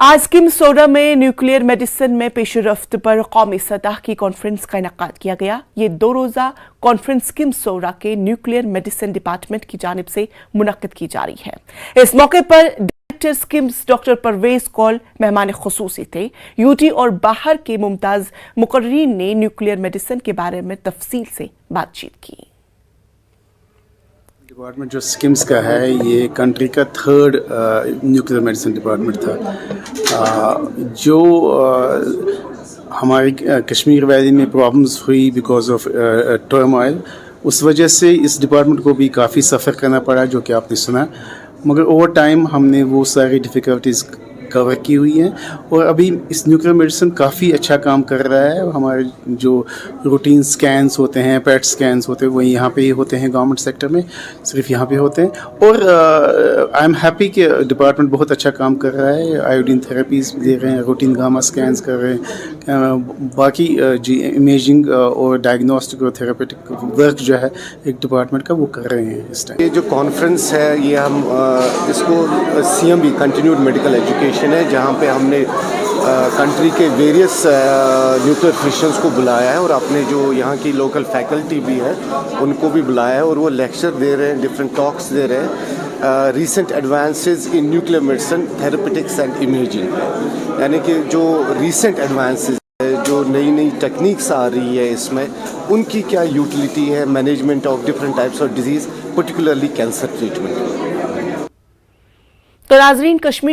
आज किमसोरा में nuclear medicine में पेशरफ्त पर कौमी सतह की कॉन्फ्रेंस का इनेकाद किया गया। ये 2 रोज़ा कॉन्फ्रेंस किमसोरा के न्यूक्लियर मेडिसिन डिपार्टमेंट की जानिब से मुनक्किद की जा रही है। इस मौके पर डायरेक्टर स्किम्स डॉक्टर परवेज कौल मेहमान खुसूसी थे। यूटी और बाहर के मुमताज़ मुकर्रीन ने न्यूक्लियर मेडिसिन के बारे में तफसील से बातचीत की। डिपार्टमेंट जो स्किम्स का है ये कंट्री का 3rd न्यूक्लियर मेडिसिन डिपार्टमेंट था। जो हमारी कश्मीर वैली में प्रॉब्लम्स हुई बिकॉज ऑफ टर्मोइल, उस वजह से इस डिपार्टमेंट को भी काफ़ी सफ़र करना पड़ा, जो कि आपने सुना। मगर ओवर टाइम हमने वो सारी डिफ़िकल्टीज़ कवर की हुई हैं और अभी इस न्यूक्लियर मेडिसिन काफ़ी अच्छा काम कर रहा है। हमारे जो रूटीन स्कैन्स होते हैं, पेट स्कैन्स होते हैं, वो यहाँ पे ही होते हैं गवर्नमेंट सेक्टर में, सिर्फ यहाँ पे होते हैं। और आई एम हैप्पी कि डिपार्टमेंट बहुत अच्छा काम कर रहा है। आयोडीन थेरेपीज़ दे रहे हैं, रूटीन गामा स्कैन्स कर रहे हैं, बाकी जी इमेजिंग और डायग्नोस्टिक और थेरेपेटिक वर्क जो है एक डिपार्टमेंट का वो कर रहे हैं इस टाइम। ये जो कॉन्फ्रेंस है ये हम इसको CMB कंटिन्यूड मेडिकल एजुकेशन है, जहाँ पे हमने कंट्री के वेरियस न्यूक्लियर फिजिशियंस को बुलाया है और अपने जो यहाँ की लोकल फैकल्टी भी है उनको भी बुलाया है और वो लेक्चर दे रहे हैं, डिफरेंट टॉक्स दे रहे हैं recent advances in nuclear medicine, therapeutics and imaging. यानी कि जो रीसेंट एडवांसेस जो नई नई टेक्निक्स आ रही है इसमें, उनकी क्या यूटिलिटी है management of different types of disease, particularly cancer treatment. तो नाज़रीन, कश्मीर